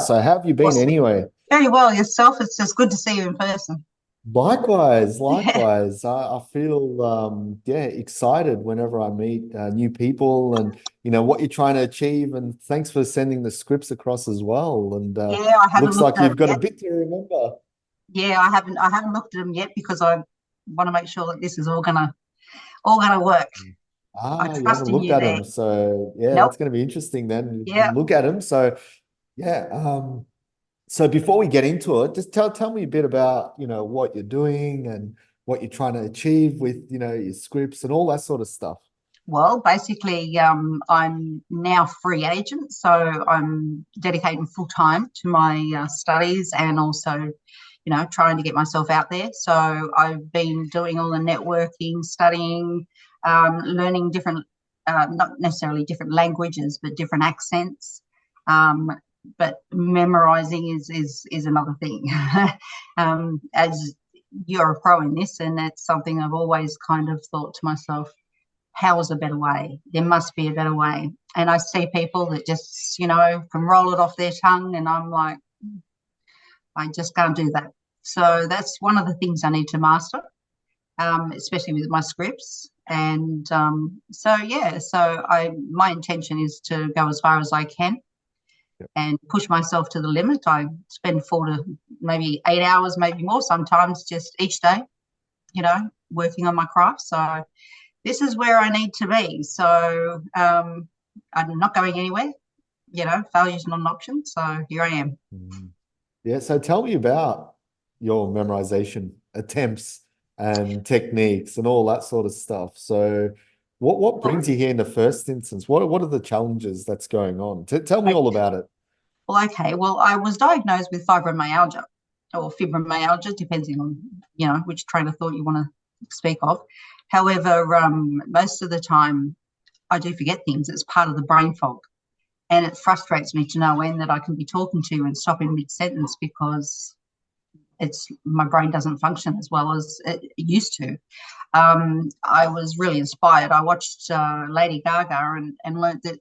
So how have you been Awesome. anyway? Very well yourself. It's just good to see you in person. Likewise, Yeah. likewise. I feel yeah, excited whenever I meet new people and what you're trying to achieve. And thanks for sending the scripts across as well. And Yeah, I haven't looks looked like at you've them got a yet. bit to remember. Yeah, I haven't looked at them yet because I want to make sure that this is all gonna work. I Ah, you haven't trust in looked you at there. them. So yeah, Nope. that's going to be interesting then. Yeah. Look at them. So yeah. So before we get into it, just tell me a bit about, what you're doing and what you're trying to achieve with, your scripts and all that sort of stuff. Well, basically, I'm now free agent, so I'm dedicating full time to my studies and also, trying to get myself out there. So I've been doing all the networking, studying, learning different, not necessarily different languages, but different accents. Um, but memorizing is another thing. As you're a pro in this, and that's something I've always kind of thought to myself, how is a better way? There must be a better way. And I see people that just, can roll it off their tongue. And I'm like, I just can't do that. So that's one of the things I need to master, especially with my scripts. And my intention is to go as far as I can Yep. and push myself to the limit. I spend 4 to maybe 8 hours, maybe more sometimes, just each day, working on my craft. So this is where I need to be. So I'm not going anywhere. Failure is not an option. So here I am. Mm. Yeah, so tell me about your memorization attempts and techniques and all that sort of stuff. So what Well, brings you here in the first instance? What are the challenges that's going on? Tell me all about it. okay. Well, I was diagnosed with fibromyalgia or fibromyalgia, depending on which train of thought you want to speak of. However, most of the time I do forget things. It's part of the brain fog. And it frustrates me to no end that I can be talking to you and stop in mid sentence because it's my brain doesn't function as well as it used to. I was really inspired. I watched Lady Gaga and learned that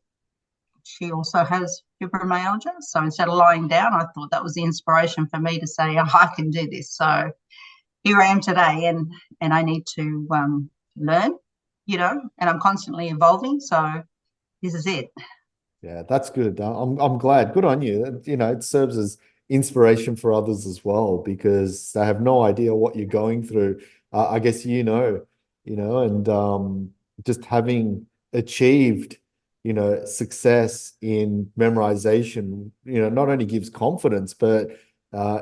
she also has fibromyalgia. So instead of lying down, I thought that was the inspiration for me to say, oh, I can do this. So here I am today, and I need to learn, and I'm constantly evolving. So this is it. Yeah, that's good. I'm glad. Good on you. It serves as inspiration for others as well because they have no idea what you're going through. I guess and just having achieved, success in memorization, not only gives confidence, but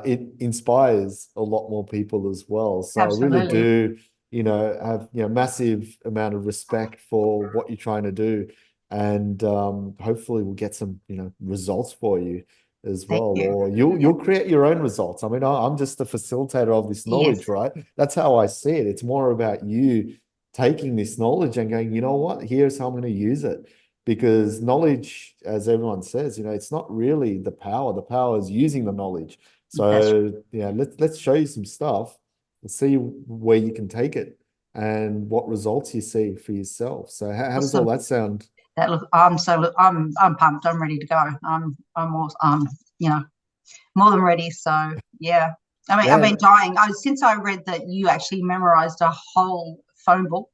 it inspires a lot more people as well. So I really Absolutely. do, have, massive amount of respect for what you're trying to do and hopefully we'll get some results for you as Thank well, you. or you'll create your own results. I mean, I'm just a facilitator of this Yes. knowledge, right? That's how I see it. It's more about you taking this knowledge and going, you know what, here's how I'm going to use it, because knowledge, as everyone says, it's not really the power is using the knowledge. That's So yeah, let's show you some stuff and see where you can take it and what results you see for yourself. So how does all awesome. that sound? That look, I'm pumped. I'm ready to go. You know more than ready. So yeah, I mean I've been Yeah. dying. Since I read that you actually memorized a whole phone book.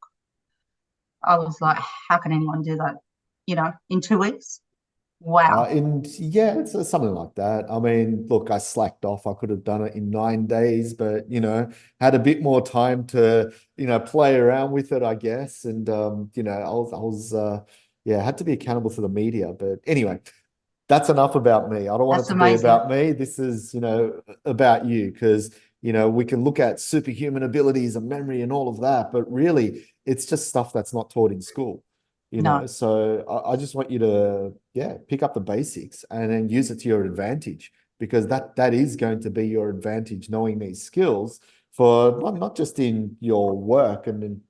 I was like, how can anyone do that? In 2 weeks? Wow. And yeah, it's something like that. I mean, look, I slacked off. I could have done it in 9 days, but had a bit more time to, play around with it, I guess. And yeah, had to be accountable to the media. But anyway, that's enough about me. I don't want it That's to be amazing. about me. This is, about you because, we can look at superhuman abilities and memory and all of that, but really it's just stuff that's not taught in school, No, So I just want you to, yeah, pick up the basics and then use it to your advantage because that is going to be your advantage, knowing these skills for not just in your work and in,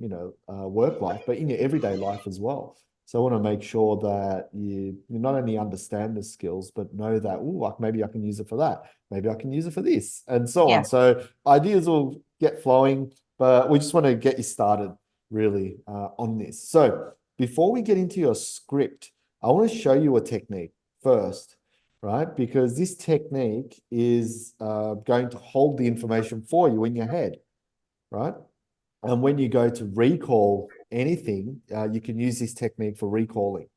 work life, but in your everyday life as well. So I want to make sure that you not only understand the skills, but know that, oh, like maybe I can use it for that. Maybe I can use it for this, and so on. yeah, So ideas will get flowing, but we just want to get you started really on this. So before we get into your script, I want to show you a technique first. right? Because this technique is going to hold the information for you in your head, right? And when you go to recall anything, you can use this technique for recalling,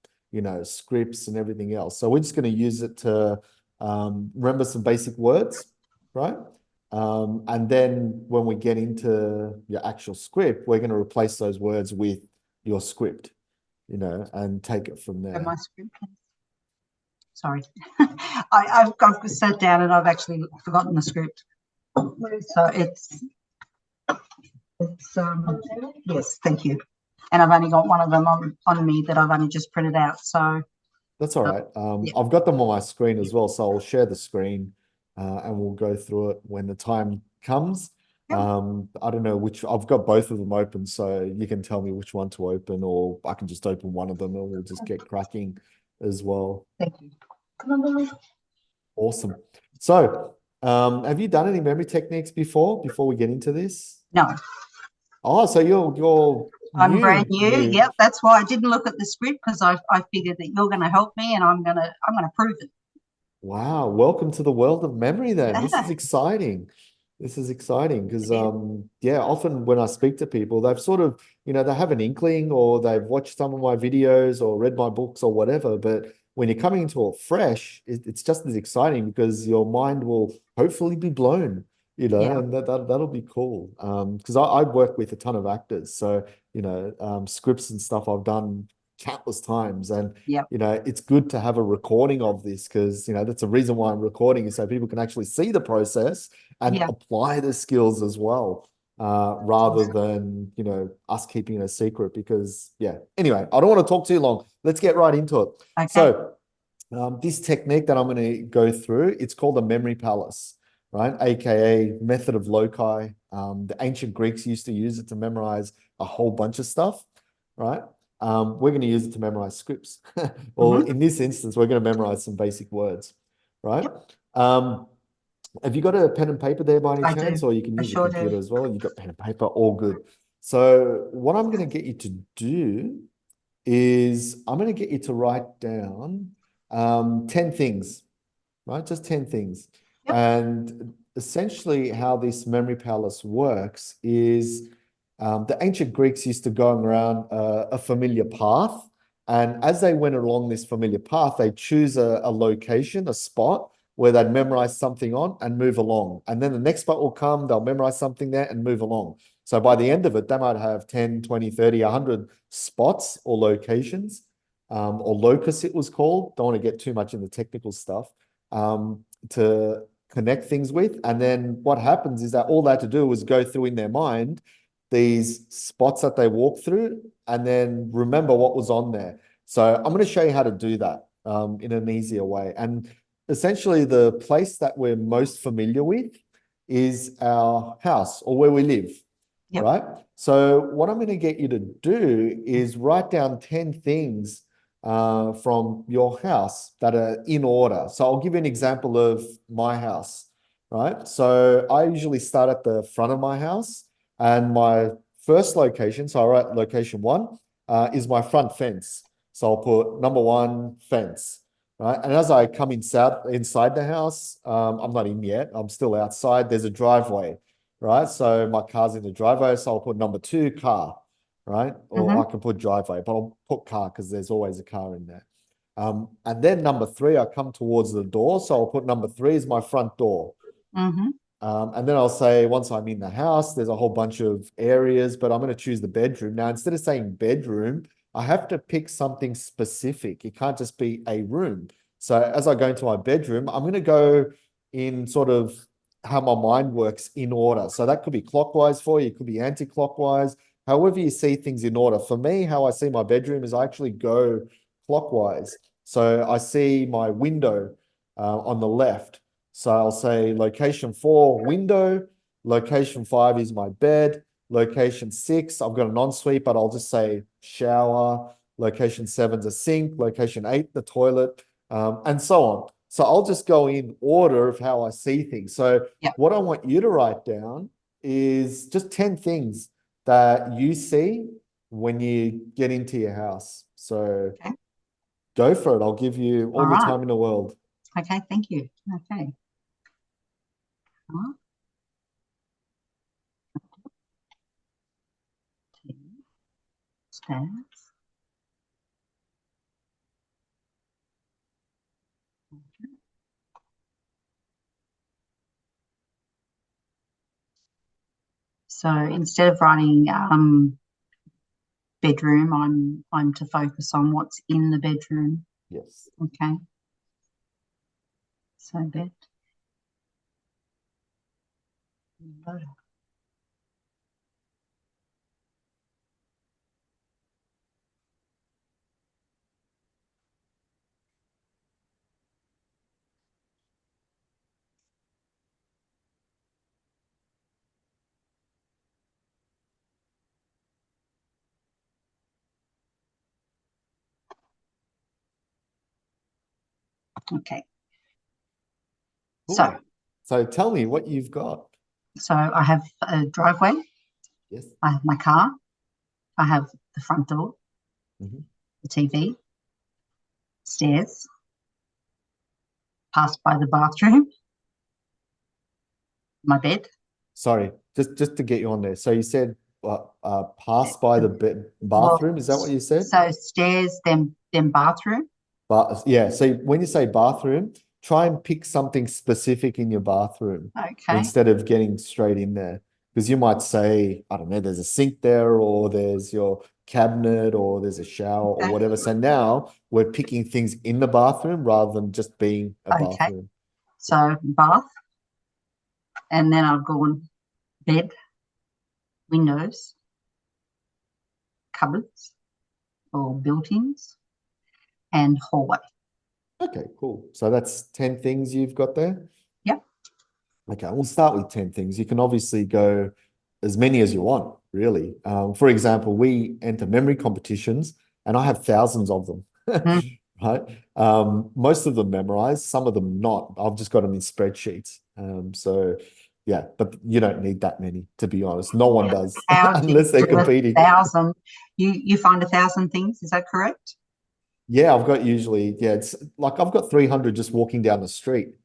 scripts and everything else. So we're just going to use it to remember some basic words, right? And then when we get into your actual script, we're going to replace those words with your script, and take it from And there. my script. Sorry, I've sat down and I've actually forgotten the script. So it's yes, thank you. And I've only got one of them on me that I've only just printed out. So That's all right. yeah. I've got them on my screen as well, so I'll share the screen and we'll go through it when the time comes. Yep. I don't know which, I've got both of them open, so you can tell me which one to open, or I can just open one of them and we'll just get cracking as well. Thank you. Come on, Awesome. So, have you done any memory techniques before we get into this? no. Oh, so you're I'm brand new. Yep, that's why I didn't look at the script, because I figured that you're going to help me and I'm going to prove it. Wow, welcome to the world of memory then. This is exciting. This is exciting because yeah, often when I speak to people, they've sort of, they have an inkling, or they've watched some of my videos or read my books or whatever, but when you're coming into it fresh, it's just as exciting because your mind will hopefully be blown, Yeah. and that'll be cool. Because I work with a ton of actors, so scripts and stuff I've done countless times, and Yep. it's good to have a recording of this because that's the reason why I'm recording, is so people can actually see the process and Yeah. apply the skills as well, rather than us keeping it a secret. Because anyway, I don't want to talk too long. Let's get right into it. Okay. So this technique that I'm going to go through, it's called a memory palace, right? AKA method of loci. The ancient Greeks used to use it to memorize a whole bunch of stuff, right? We're going to use it to memorize scripts. Well, in this instance, we're going to memorize some basic words, right? Yep. Have you got a pen and paper there by any chance? Or you can use your computer as well. You've got pen and paper, all good. So what I'm going to get you to do is I'm going to get you to write down 10 things, right? Just 10 things. Yep. And essentially how this memory palace works is the ancient Greeks used to go around a familiar path. And as they went along this familiar path, they choose a location, a spot where they'd memorize something on and move along. And then the next spot will come, they'll memorize something there and move along. So by the end of it, they might have 10, 20, 30, 100 spots or locations, or locus it was called. Don't want to get too much into technical stuff, to connect things with. And then what happens is that all they had to do was go through in their mind these spots that they walk through and then remember what was on there. So I'm going to show you how to do that in an easier way. And essentially the place that we're most familiar with is our house, or where we live. Yep. Right? So what I'm going to get you to do is write down 10 things from your house that are in order. So I'll give you an example of my house, right? So I usually start at the front of my house, and my first location, so I write location 1, is my front fence. So I'll put number 1, fence, right? And as I come inside the house, I'm not in yet, I'm still outside, there's a driveway, right? So my car's in the driveway, so I'll put number 2, car, right? Or I can put driveway, but I'll put car because there's always a car in there. And then number 3, I come towards the door, so I'll put number 3 is my front door. And then I'll say, once I'm in the house, there's a whole bunch of areas, but I'm going to choose the bedroom. Now, instead of saying bedroom, I have to pick something specific. It can't just be a room. So as I go into my bedroom, I'm going to go in sort of how my mind works in order. So that could be clockwise for you. It could be anti-clockwise. However you see things in order. For me, how I see my bedroom is I actually go clockwise. So I see my window on the left. So I'll say location 4, window. Location 5 is my bed. Location 6, I've got an ensuite, but I'll just say shower. Location 7's a sink. Location 8, the toilet, and so on. So I'll just go in order of how I see things. So what I want you to write down is just 10 things that you see when you get into your house. So go for it. I'll give you all the time in the world. Okay, thank you. Okay. Stairs. So instead of writing bedroom, I'm to focus on what's in the bedroom. Yes. Okay. So bed. Okay. Cool. So tell me what you've got. So I have a driveway. Yes. I have my car. I have the front door, Mm-hmm. the TV, stairs, passed by the bathroom, my bed. Sorry, just to get you on there. So you said pass by the bathroom. Well, Is that what you said? so stairs, then bathroom. But yeah, so when you say bathroom, try and pick something specific in your bathroom Okay. instead of getting straight in there. Because you might say, I don't know, there's a sink there, or there's your cabinet, or there's a shower, or whatever. So now we're picking things in the bathroom rather than just being a Okay. bathroom. So bath, and then I've gone bed, windows, cupboards or built-ins, and hallway. Okay, cool. So that's 10 things you've got there? Yep. Okay, we'll start with 10 things. You can obviously go as many as you want, really. For example, we enter memory competitions and I have thousands of them, right? Most of them memorized, some of them not. I've just got them in spreadsheets. So yeah, but you don't need that many, to be honest. No one does unless they're competing. 1,000. You find 1,000 things, is that correct? Yeah, I've got usually, yeah, it's like I've got 300 just walking down the street.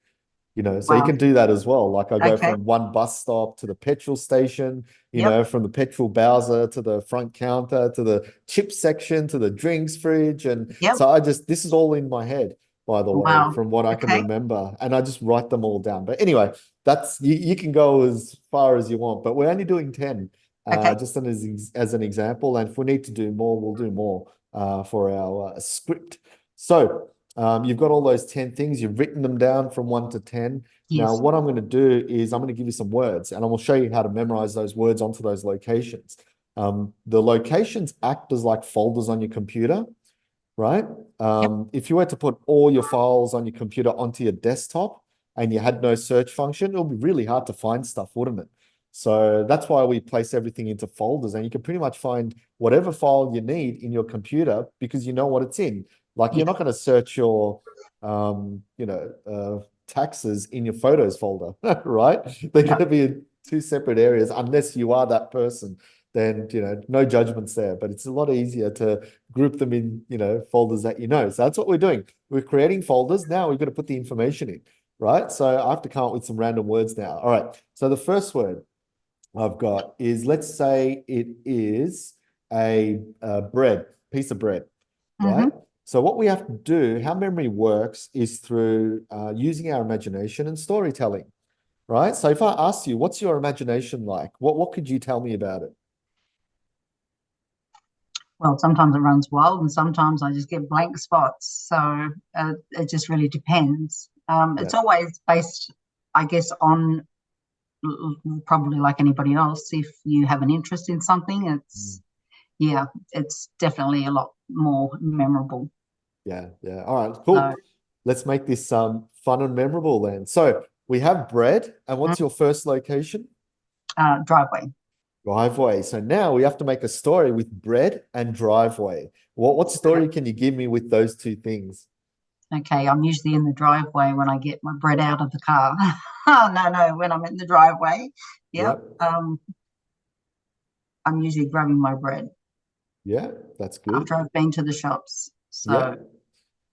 So you Wow. can do that as well. Like I go Okay. from one bus stop to the petrol station, Yep. from the petrol bowser to the front counter to the chip section to the drinks fridge. And Yep. so this is all in my head, by the way, Wow. from what I can Okay. remember. And I just write them all down. But anyway, you can go as far as you want, but we're only doing 10, Okay. just as an example. And if we need to do more, we'll do more for our script. So you've got all those 10 things, you've written them down from 1 to 10. Now, Yes. what I'm going to do is I'm going to give you some words and I will show you how to memorize those words onto those locations. The locations act as like folders on your computer, right? If you were to put all your files on your computer onto your desktop and you had no search function, it would be really hard to find stuff, wouldn't it? So that's why we place everything into folders, and you can pretty much find whatever file you need in your computer because you know what it's in. Like you're not going to search your, taxes in your photos folder, right? They're going to be in two separate areas unless you are that person. Then, no judgments there, but it's a lot easier to group them in, folders that you know. So that's what we're doing. We're creating folders. Now we've got to put the information in, right? So I have to come up with some random words now. All right. So the first word I've got is, let's say it is a piece of bread, right? So what we have to do, how memory works is through using our imagination and storytelling, right? So if I ask you, what's your imagination like? What could you tell me about it? Well, sometimes it runs wild and sometimes I just get blank spots. So it just really depends. It's always based, I guess, on probably like anybody else. If you have an interest in something, it's definitely a lot more memorable. Yeah. All right, cool. Let's make this fun and memorable then. So we have bread, and what's your first location? Driveway. Driveway. So now we have to make a story with bread and driveway. What story can you give me with those two things? Okay, I'm usually in the driveway when I get my bread out of the car. No, when I'm in the driveway. Yep. I'm usually grabbing my bread. Yeah, that's good. After I've been to the shops. So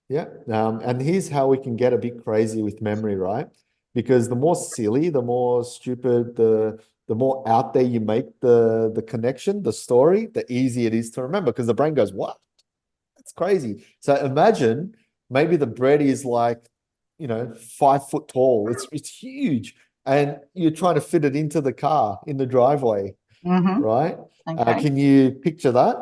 Yeah. And here's how we can get a bit crazy with memory, right? Because the more silly, the more stupid, the more out there you make the connection, the story, the easier it is to remember because the brain goes, what? That's crazy. So imagine maybe the bread is like, 5 foot tall. It's huge. And you're trying to fit it into the car in the driveway, Mm-hmm. right? Okay. Can you picture that?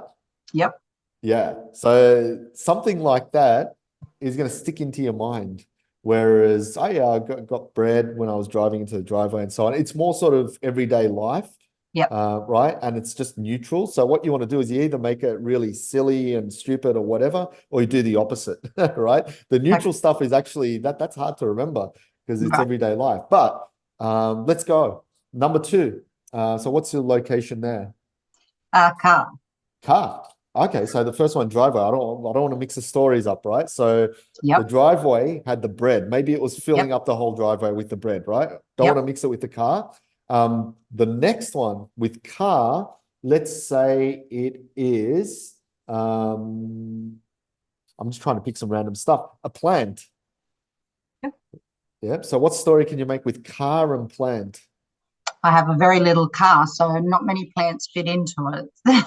Yep. Yeah. So something like that is going to stick into your mind. Whereas, oh yeah, I got bread when I was driving into the driveway and so on. It's more sort of everyday life, Yep. right? And it's just neutral. So what you want to do is you either make it really silly and stupid or whatever, or you do the opposite, right? The Okay. neutral stuff is actually that's hard to remember because it's Right. everyday life. But let's go. Number two. So what's your location there? Car. Car. Okay, so the first one, driveway. I don't want to mix the stories up, right? So the Yep. driveway had the bread. Maybe it was filling Yep. up the whole driveway with the bread, right? Don't want Yep. to mix it with the car. The next one with car, let's say it is I'm just trying to pick some random stuff. A plant. Yep. Yeah. So what story can you make with car and plant? I have a very little car, so not many plants fit into it.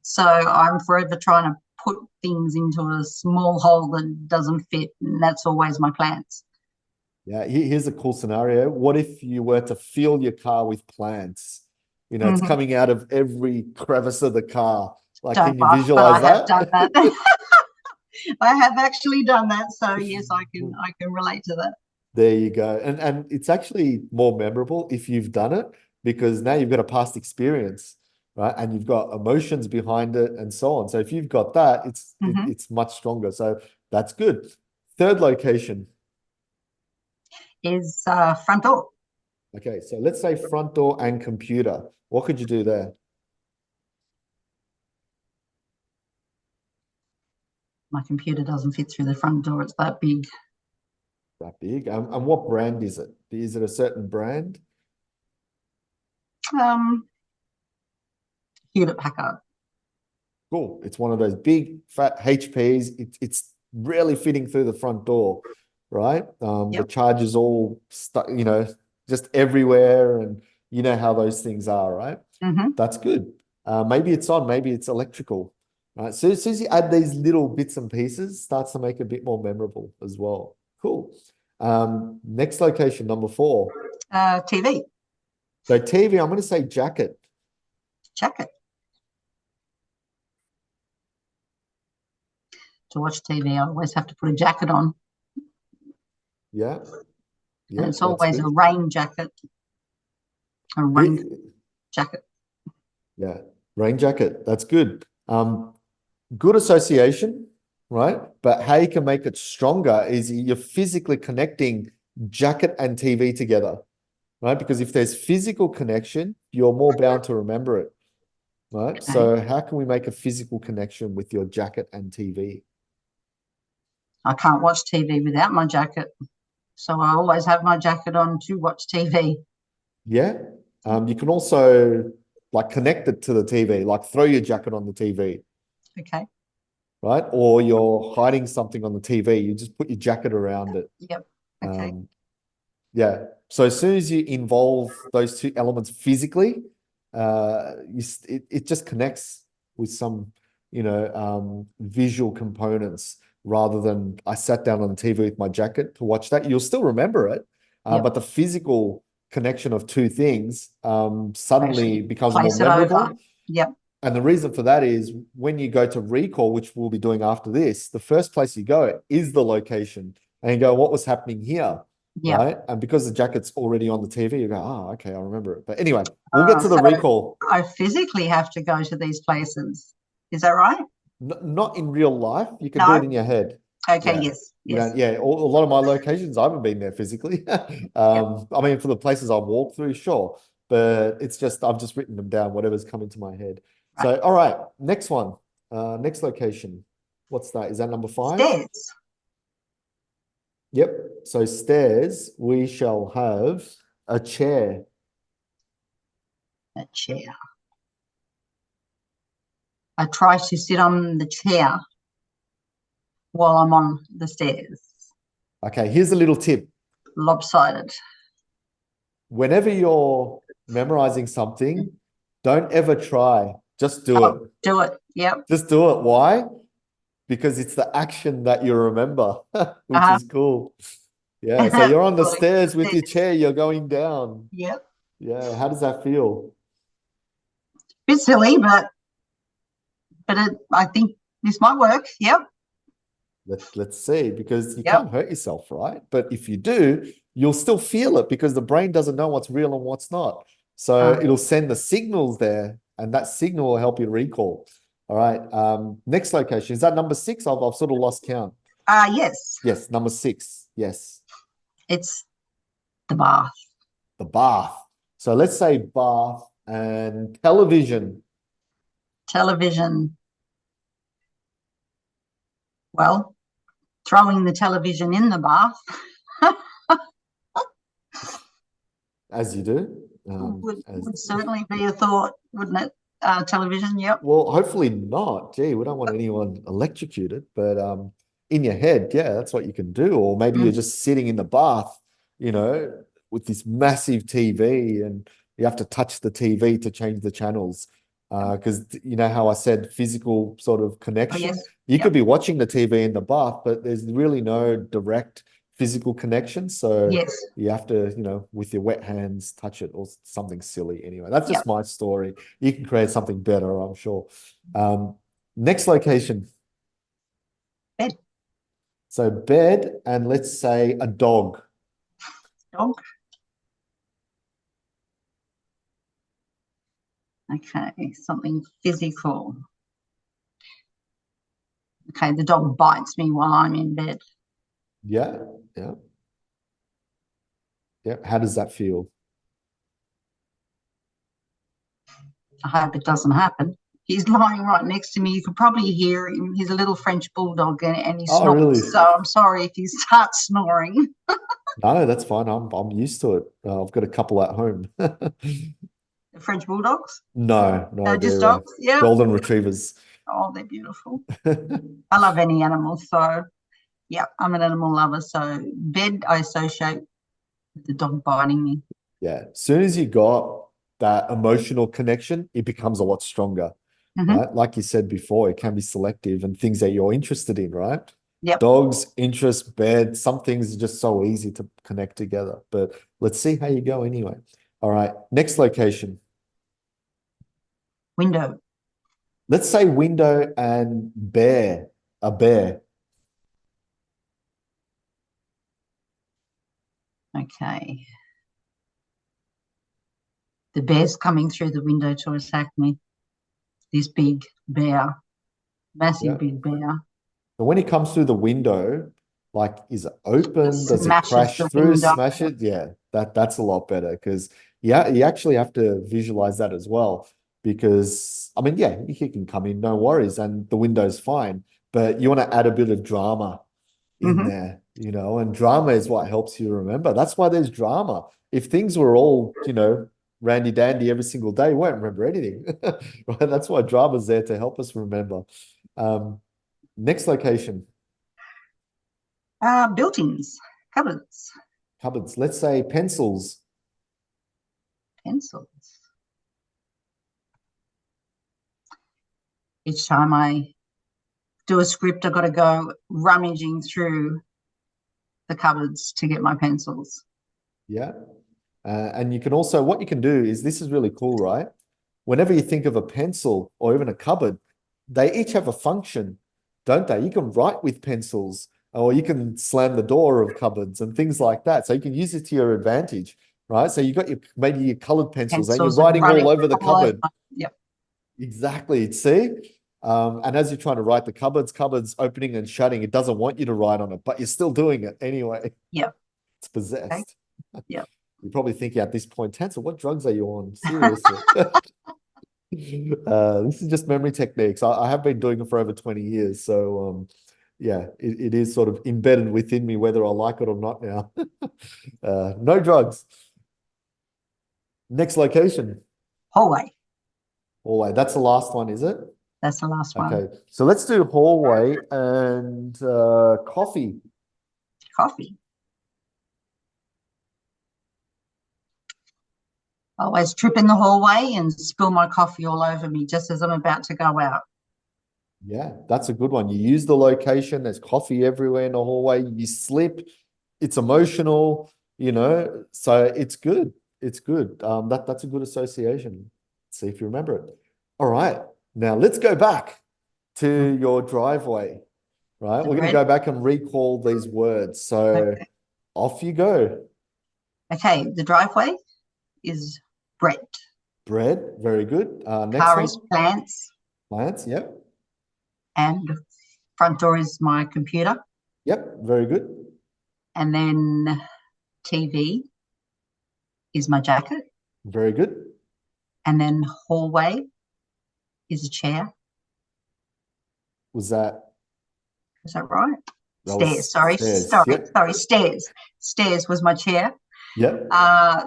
So I'm forever trying to put things into a small hole that doesn't fit, and that's always my plants. Yeah, here's a cool scenario. What if you were to fill your car with plants? It's Mm-hmm. coming out of every crevice of the car. Like, Don't can you laugh, but I visualize have done that? that. I have actually done that, so yes, I can relate to that. There you go. And it's actually more memorable if you've done it because now you've got a past experience, right? And you've got emotions behind it and so on. So if you've got that, Mm-hmm. it's much stronger. So that's good. Third location. Is front door. Okay, so let's say front door and computer. What could you do there? My computer doesn't fit through the front door. It's that big. That big. And what brand is it? Is it a certain brand? Um, Hewlett Packard. Cool. It's one of those big fat HPs. It's really fitting through the front door, right? The Yep. charge is all stuck, just everywhere, and you know how those things are, right? Mm-hmm. That's good. Maybe it's on, maybe it's electrical, right? So as soon as you add these little bits and pieces, starts to make it a bit more memorable as well. Cool. Next location, number four. TV. So TV, I'm going to say jacket. Jacket. To watch TV, I always have to put a jacket on, Yeah, and yeah, it's that's always a good. rain jacket, a rain It, jacket. yeah, rain jacket. That's good. Good association, right? But how you can make it stronger is you're physically connecting jacket and TV together, right? Because if there's physical connection, you're more bound to remember it, right? Okay. So how can we make a physical connection with your jacket and TV? I can't watch TV without my jacket. So I always have my jacket on to watch TV. Yeah. You can also like connect it to the TV, like throw your jacket on the TV, Okay. right? Or you're hiding something on the TV, you just put your jacket around it. Yep. Okay. Um, yeah. So as soon as you involve those two elements physically, it just connects with some, visual components rather than I sat down on the TV with my jacket to watch that. You'll still remember it, Yep. but the physical connection of two things suddenly Actually becomes more place it over. memorable. Yep. And the reason for that is when you go to recall, which we'll be doing after this, the first place you go is the location. And you go, what was happening here? Yep. Right. And because the jacket's already on the TV, you go, oh, okay, I remember it. But anyway, we'll get to the So recall. I physically have to go to these places. Is that right? Not in real life. You can do it No? in your head. Okay. Yeah. Yes. Yes. Yeah. A lot of my locations, I haven't been there physically. Yep. I mean, for the places I've walked through, sure. But it's just, I've just written them down, whatever's come into my head. Right. So, all right, next one. Next location. What's that? Is that number five? Stairs. Yep. So stairs, we shall have a chair. A chair. I try to sit on the chair while I'm on the stairs. Okay, here's a little tip. Lopsided. Whenever you're memorizing something, don't ever try. Just do it. Do it. Yep. Just do it. Why? Because it's the action that you remember, which is cool. Yeah. So you're on the stairs with your chair, you're going down. Yep. Yeah. How does that feel? Bit silly, but I think this might work. Yep. Let's see, because you can't hurt yourself, right? But if you do, you'll still feel it because the brain doesn't know what's real and what's not. So it'll send the signals there, and that signal will help you recall. All right. Next location. Is that number 6? I've sort of lost count. Yes. Yes, number 6. Yes. It's the bath. The bath. So let's say bath and television. Television. Well, throwing the television in the bath. As you do. Would certainly be a thought, wouldn't it? Television, yep. Well, hopefully not. Gee, we don't want anyone electrocuted, but in your head, yeah, that's what you can do. Or maybe you're just sitting in the bath, you know, with this massive TV, and you have to touch the TV to change the channels. Because you know how I said physical sort of connection? Yes. You could be watching the TV in the bath, but there's really no direct physical connection. So you have to, you know, with your wet hands, touch it or something silly. Anyway, that's just my story. You can create something better, I'm sure. Next location. Bed. So bed, and let's say a dog. Dog. Okay, something physical. Okay, the dog bites me while I'm in bed. Yeah, yeah. Yeah, how does that feel? I hope it doesn't happen. He's lying right next to me. You could probably hear him. He's a little French bulldog, and he snores. Really? So I'm sorry if he starts snoring. No, that's fine. I'm used to it. I've got a couple at home. French bulldogs? No, just dogs. Yeah, golden retrievers. Oh, they're beautiful. I love any animal, so yeah, I'm an animal lover. So bed, I associate with the dog biting me. Yeah, as soon as you got that emotional connection, it becomes a lot stronger. Right? Like you said before, it can be selective and things that you're interested in, right? Yep. Dogs, interest, bed, some things are just so easy to connect together. But let's see how you go anyway. All right, next location. Window. Let's say window and bear, a bear. Okay. The bear's coming through the window to attack me. This big bear, massive big bear. But when it comes through the window, like, is it open? Does it crash through, smash it? Yeah, that's a lot better, because you actually have to visualize that as well. Because, I mean, yeah, he can come in, no worries, and the window's fine. But you want to add a bit of drama in there, you know, and drama is what helps you remember. That's why there's drama. If things were all, you know, randy dandy every single day, you won't remember anything. Right? That's why drama's there, to help us remember. Next location. Built-ins, cupboards. Cupboards. Let's say pencils. Pencils. Each time I do a script, I've got to go rummaging through the cupboards to get my pencils. Yeah. And you can also, what you can do is, this is really cool, right? Whenever you think of a pencil or even a cupboard, they each have a function, don't they? You can write with pencils, or you can slam the door of cupboards and things like that. So you can use it to your advantage, right? So you've got maybe your colored pencils and you're writing all over the cupboard. Yep. Exactly. See? And as you're trying to write the cupboard's opening and shutting, it doesn't want you to write on it, but you're still doing it anyway. Yeah. It's possessed. Okay. Yeah. You're probably thinking at this point, Tanser, what drugs are you on? Seriously. This is just memory techniques. I have been doing it for over 20 years. So, yeah, it is sort of embedded within me, whether I like it or not now. No drugs. Next location. Hallway. Hallway. That's the last one, is it? That's the last one. Okay, so let's do hallway and coffee. Coffee. I always trip in the hallway and spill my coffee all over me just as I'm about to go out. Yeah, that's a good one. You use the location, there's coffee everywhere in the hallway, you slip, it's emotional, so it's good. It's good. That's a good association. See if you remember it. All right, now let's go back to your driveway, right? We're going to go back and recall these words. So off you go. Okay, the driveway is bread. Bread, very good. Next Car one. is plants. Plants, yep. And front door is my computer. Yep, very good. And then TV is my jacket. Very good. And then hallway is a chair. Was that? Is that right? That stairs. Sorry, stairs. sorry, Yep. sorry. Stairs. Stairs was my chair. Yep.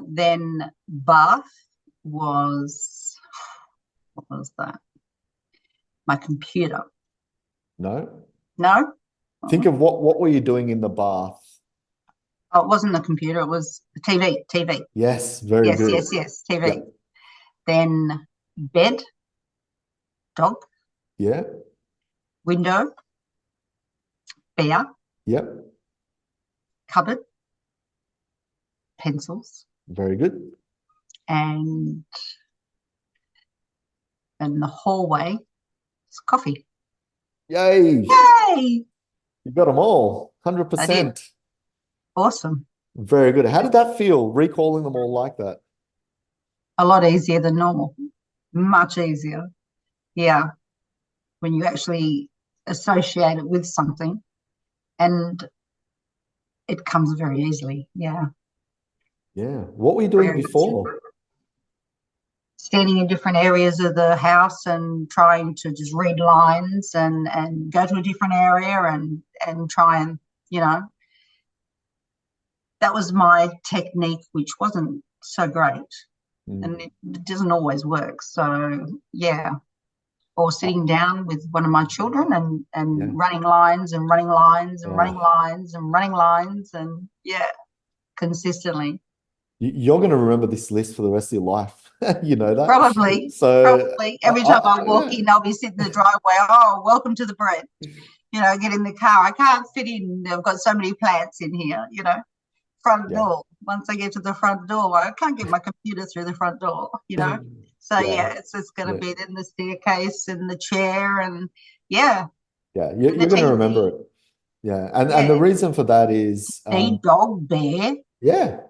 Then bath was, what was that? My computer. No. No? Think of what were you doing in the bath? Oh, it wasn't the computer, it was the TV. TV. Yes, very Yes, good. yes, TV. Yep. Then bed, dog, Yeah. window, bear, Yep. cupboard, pencils, Very good. and the hallway is coffee. Yay. Yay! You got them all. I did. 100%. Awesome. Very good. How did that feel, recalling them all like that? A lot easier than normal. Much easier. Yeah. When you actually associate it with something and it comes very easily. Yeah. Yeah. What were you doing Very before? Standing in different areas of the house and trying to just read lines and go to a different area and try and, that was my technique, which wasn't so great. And it doesn't always work. So, yeah. Or sitting down with one of my children and running lines and running lines and running lines and running lines and, consistently. You're going to remember this list for the rest of your life. You know that? Probably. Every time I walk in, I'll be sitting in the driveway. Oh, welcome to the bread. Get in the car. I can't fit in. I've got so many plants in here, front door. Once I get to the front door, I can't get my computer through the front door, So it's just going to be then the staircase and the chair and you're going to remember it. And the reason for that is the dog, bear.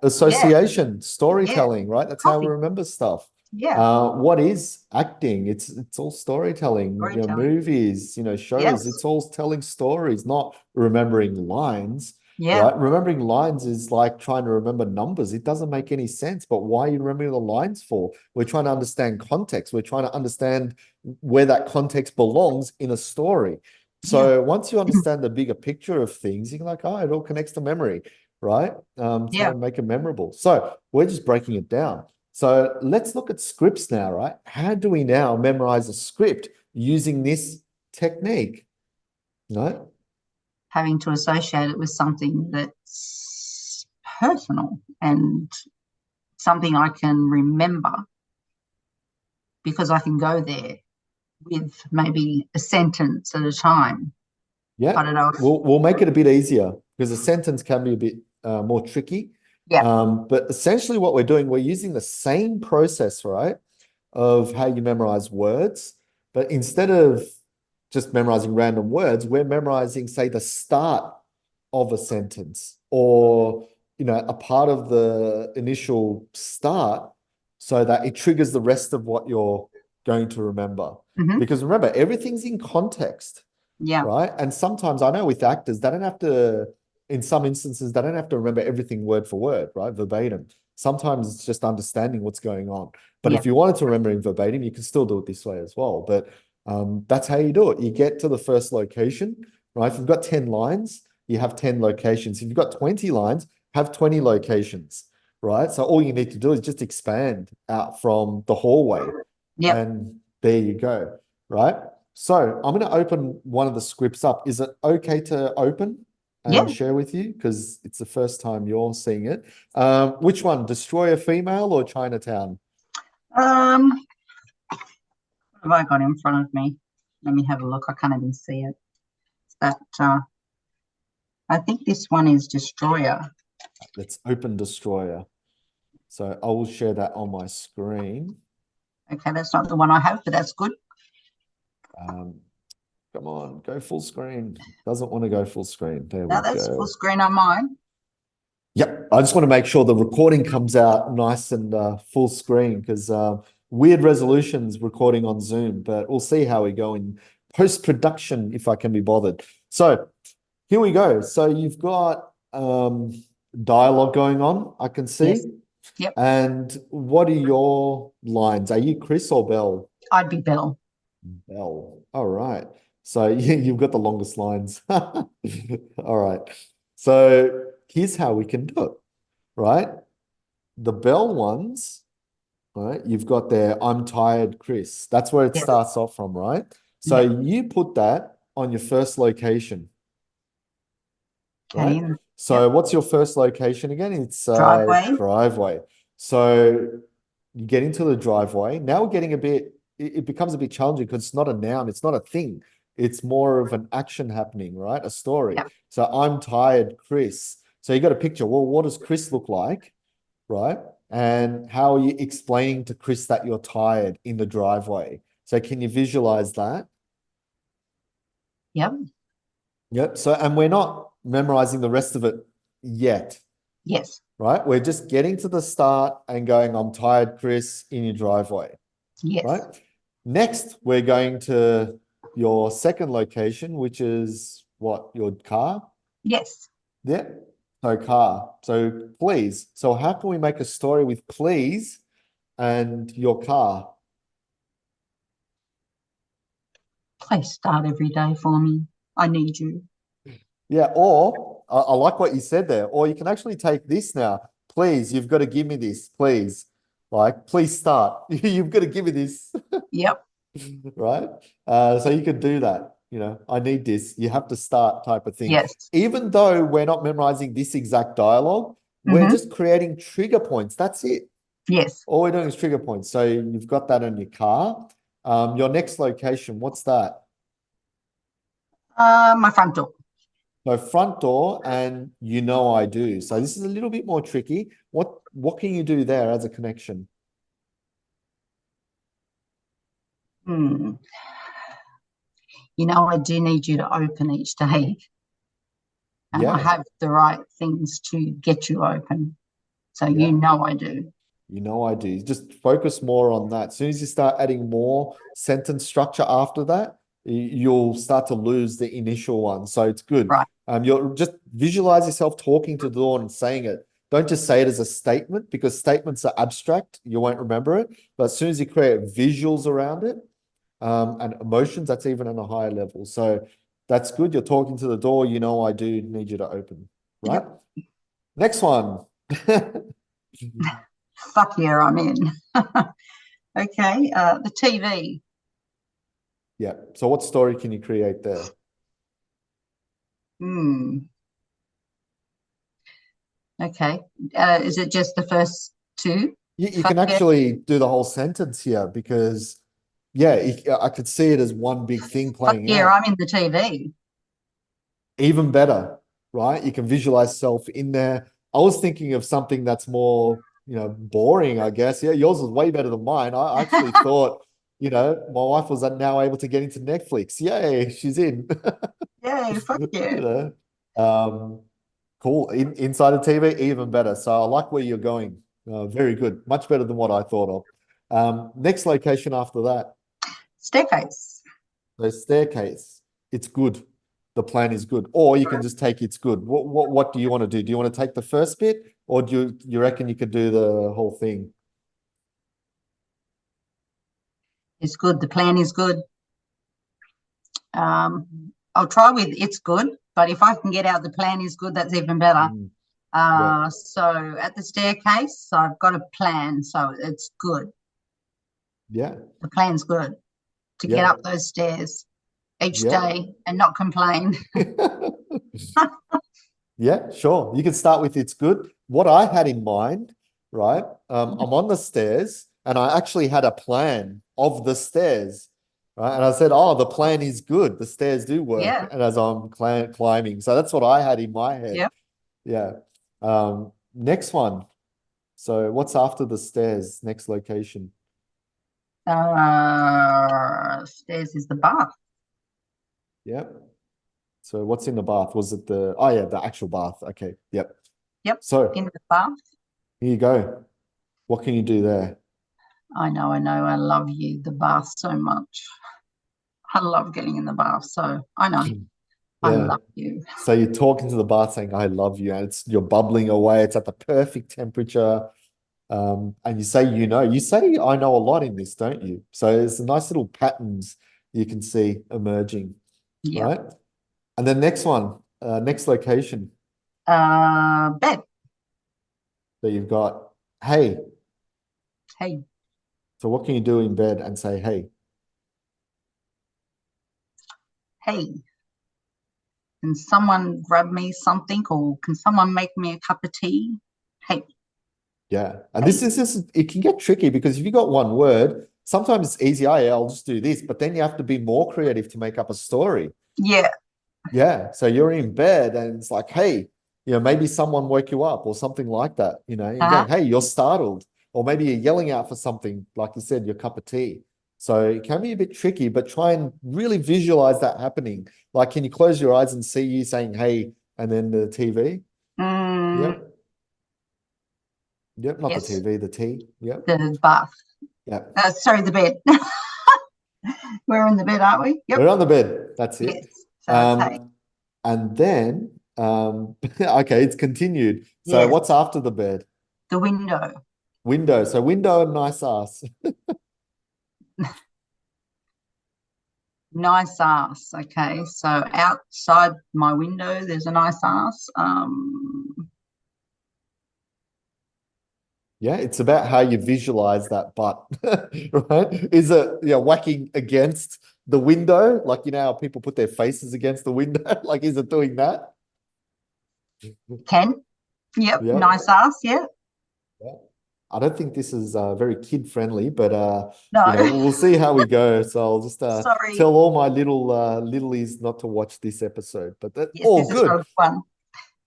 Association, storytelling, right? That's how we remember stuff. What is acting? It's all storytelling. Movies, shows. It's all telling stories, not remembering lines. Right? Remembering lines is like trying to remember numbers. It doesn't make any sense. But why are you remembering the lines for? We're trying to understand context. We're trying to understand where that context belongs in a story. So once you understand the bigger picture of things, you're like, it all connects to memory, right? Try and make it memorable. So we're just breaking it down. So let's look at scripts now, right? How do we now memorize a script using this technique? Right? Having to associate it with something that's personal and something I can remember because I can go there with maybe a sentence at a time. Yeah, I don't know. We'll make it a bit easier because a sentence can be a bit more tricky. But essentially what we're doing, we're using the same process, right, of how you memorize words, but instead of just memorizing random words, we're memorizing, say, the start of a sentence or, a part of the initial start so that it triggers the rest of what you're going to remember. Because remember, everything's in context, right? And sometimes I know with actors, they don't have to, in some instances, they don't have to remember everything word for word, right? Verbatim. Sometimes it's just understanding what's going on. But if you wanted to remember in verbatim, you can still do it this way as well. But that's how you do it. You get to the first location, right? If you've got 10 lines, you have 10 locations. If you've got 20 lines, have 20 locations, right? So all you need to do is just expand out from the hallway. And there you go, right? So I'm going to open one of the scripts up. Is it okay to open and Yeah. share with you? Because it's the first time you're seeing it. Which one? Destroyer Female or Chinatown? What have I got in front of me? Let me have a look. I can't even see it. That I think this one is Destroyer. Let's open Destroyer. So I will share that on my screen. Okay, that's not the one I have, but that's good. Come on, go full screen. Doesn't want to go full screen. There Now we that's go. full screen on mine. Yep, I just want to make sure the recording comes out nice and full screen because weird resolutions recording on Zoom, but we'll see how we go in post-production if I can be bothered. So here we go. So you've got dialogue going on, I can see. Yes. Yep. And what are your lines? Are you Chris or Belle? I'd be Belle. Belle. All right. So you've got the longest lines. All right. So here's how we can do it, right? The Belle ones, right? You've got there, I'm tired, Chris. That's where it Yes. starts off from, right? So you put that on your first location, right? Okay. So what's your first location again? It's Driveway. driveway. So you get into the driveway. Now we're getting a bit, it becomes a bit challenging because it's not a noun, it's not a thing. It's more of an action happening, right? A story. Yep. So I'm tired, Chris. So you got a picture. Well, what does Chris look like, right? And how are you explaining to Chris that you're tired in the driveway? So can you visualize that? Yep. Yep. So, and we're not memorizing the rest of it yet, Yes. right? We're just getting to the start and going, I'm tired, Chris, in your driveway, Yes. right? Next, we're going to your second location, which is what, your car? Yes. Yeah. So car. So please. So how can we make a story with please and your car? Please start every day for me. I need you. Yeah. Or I like what you said there. Or you can actually take this now. Please, you've got to give me this. Please. Like, please start. You've got to give me this. Yep. Right? So you could do that. You know, I need this. You have to start type of thing. Yes. Even though we're not memorizing this exact dialogue, we're Mhm. just creating trigger points. That's it. Yes. All we're doing is trigger points. So you've got that on your car. Your next location, what's that? My front door. So front door and you know I do. So this is a little bit more tricky. What can you do there as a connection? Hmm. You know, I do need you to open each day, and I Yeah, have the right things to get you open. So yeah. you know I do. You know I do. Just focus more on that. As soon as you start adding more sentence structure after that, you'll start to lose the initial one. So it's good. Right. You'll just visualize yourself talking to the door and saying it. Don't just say it as a statement because statements are abstract. You won't remember it. But as soon as you create visuals around it, and emotions, that's even on a higher level. So that's good. You're talking to the door. You know I do need you to open. Right? Yep. Next one. Fuck yeah, I'm in. Okay. The TV. Yeah. So what story can you create there? Hmm. Okay. Is it just the first two? You Fuck can yeah. actually do the whole sentence here because, yeah, I could see it as one big thing Fuck playing yeah, out. I'm in the TV. Even better, right? You can visualize yourself in there. I was thinking of something that's more, boring, I guess. Yeah, yours was way better than mine. I actually thought, my wife was now able to get into Netflix. Yay, she's in. Yay, fuck yeah. You know, cool. Inside the TV, even better. So I like where you're going. Very good. Much better than what I thought of. Next location after that, Staircase. the staircase. It's good. The plan is good. Or you can just take it's good. What do you want to do? Do you want to take the first bit, or do you reckon you could do the whole thing? It's good. The plan is good. I'll try with it's good, but if I can get out the plan is good, that's even better. Yeah. So at the staircase, I've got a plan, so it's good. Yeah. The plan's good to get Yeah. up those stairs. each Yeah. day and not complain. Yeah, sure. You can start with it's good. What I had in mind, right? I'm on the stairs and I actually had a plan of the stairs, right? And I said, oh, the plan is good. The stairs do work. Yeah. And as I'm climbing. So that's what I had in my head. Yep. Yeah. Next one. So what's after the stairs? Next location. Stairs is the bath. Yep. So what's in the bath? Was it oh yeah, the actual bath. Okay. Yep. Yep. So In the bath. here you go. What can you do there? I know. I love you, the bath, so much. I love getting in the bath. So I know. I Yeah. love you. So you're talking to the bath saying, I love you, and you're bubbling away. It's at the perfect temperature. And you say I know a lot in this, don't you? So there's nice little patterns you can see emerging, Yep. right? And then next one, next location Bed. that you've got, hey. Hey. So what can you do in bed and say, hey? Hey. Can someone grab me something, or can someone make me a cup of tea? Hey. Yeah. And Hey. it can get tricky because if you got one word, sometimes it's easy. Oh, yeah, I'll just do this. But then you have to be more creative to make up a story. Yeah. Yeah. So you're in bed and it's like, hey, maybe someone woke you up or something like that. You're Uh-huh. going, hey, you're startled. Or maybe you're yelling out for something, like you said, your cup of tea. So it can be a bit tricky, but try and really visualize that happening. Like, can you close your eyes and see you saying, hey, and then the TV? Yep. Yep. Not the Yes. TV, the tea. Yep. The bath. Yep. Sorry, the bed. We're in the bed, aren't we? Yep. We're on the bed. That's Yes. it. So it's hey. And then, okay, it's continued. So Yes. what's after the bed? The window. Window. So window and nice ass. Nice ass. Okay. So outside my window, there's a nice ass. Yeah, it's about how you visualize that butt, right? Is it whacking against the window? Like how people put their faces against the window? Like, is it doing that? Ken. Yep. Yeah. Nice ass. Yeah. Yeah. I don't think this is very kid friendly, but No. we'll see how we go. So I'll just Sorry. tell all my littlies not to watch this episode. But that's Yes, all this is good. for fun.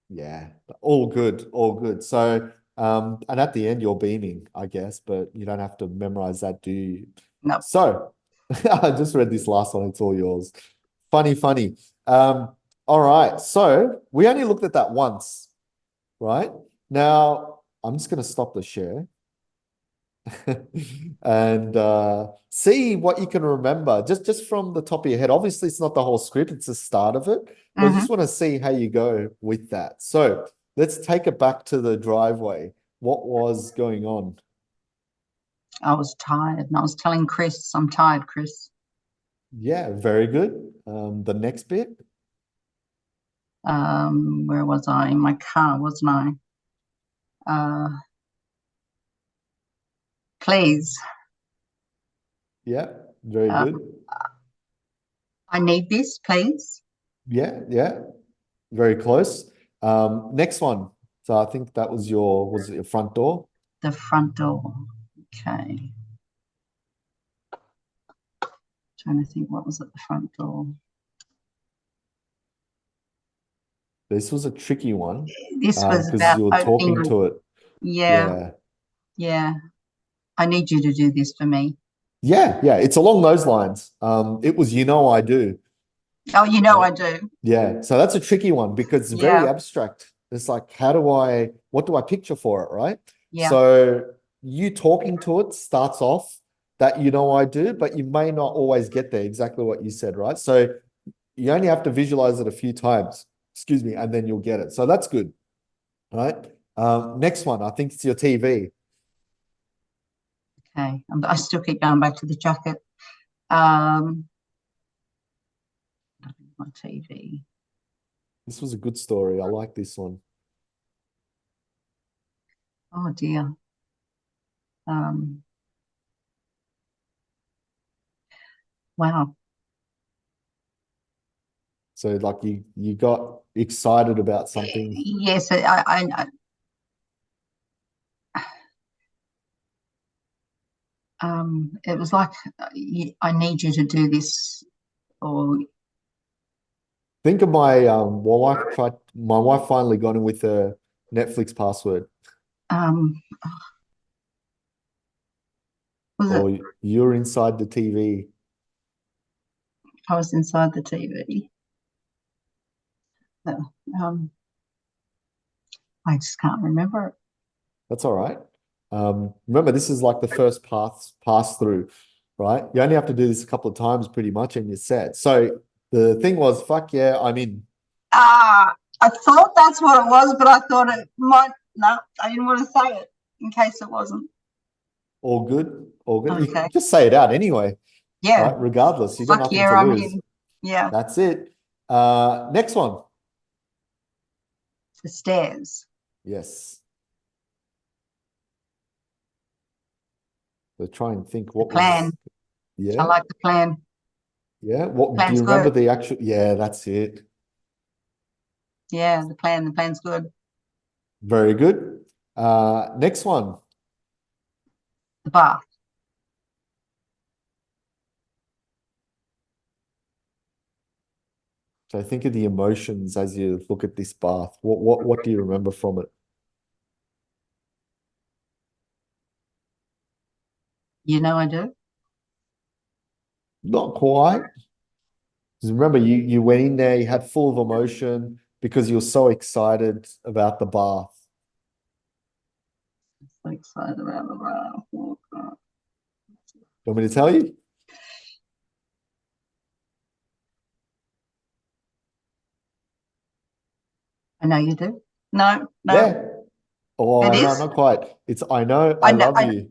Yeah, all good, all good. So and at the end you're beaming, I guess, but you don't have to memorize that, do you? No. So I just read this last one, it's all yours. Funny, funny. All right, so we only looked at that once, right? Now I'm just going to stop the share and see what you can remember just from the top of your head. Obviously, it's not the whole script, it's the start of it, but I just want to see how you go with that. So let's take it back to the driveway. What was going on? I was tired and I was telling Chris, I'm tired, Chris. Yeah, very good. The next bit. Where was I? In my car, wasn't I? Please. Yeah, very Uh, good. I need this, please. Yeah, yeah, very close. Next one. So I think that was it your front door? The front door. Okay. Trying to think what was at the front door. This was a tricky one This was because about you were opening. talking to it. Yeah, Yeah. yeah. I need you to do this for me. Yeah, yeah, it's along those lines. It was I do. Oh, you know I do. Yeah, so that's a tricky one because it's very Yeah, abstract. It's like, what do I picture for it, right? yeah. So you talking to it starts off that I do, but you may not always get there exactly what you said, right? So you only have to visualize it a few times, excuse me, and then you'll get it. So that's good, right? Next one, I think it's your TV. Okay. I still keep going back to the jacket. My TV. This was a good story. I like this one. Oh dear. Wow. So like you got excited about something. Yes, it was like, I need you to do this, or Think of my wife finally got in with a Netflix password, um, was it? or you're inside the TV. I was inside the TV. Um, I just can't remember it. That's all right. Remember, this is like the first pass through, right? You only have to do this a couple of times pretty much and you're set. So the thing was, fuck yeah, I'm in. I thought that's what it was, but I thought it might. No, I didn't want to say it in case it wasn't. All good, all good. You Okay. can just say it out anyway, Yeah. right? Regardless, you got Fuck nothing yeah, to I'm lose. in. Yeah. That's it. Next one. The stairs. Yes. So try and think what Plan. was, I yeah, like the plan. yeah. What do Plan's you remember good. the actual? Yeah, that's it. Yeah, the plan. The plan's good. Very good. Next one. The bath. So think of the emotions as you look at this bath. What do you remember from it? You know I do. Not quite. Because remember, you went in there, you had full of emotion because you were so excited about the bath. So excited about the bath. Oh, God. You want me to tell you? I know you do. No, no, Yeah. it Oh, no, is. not quite. It's I know I I know. love you.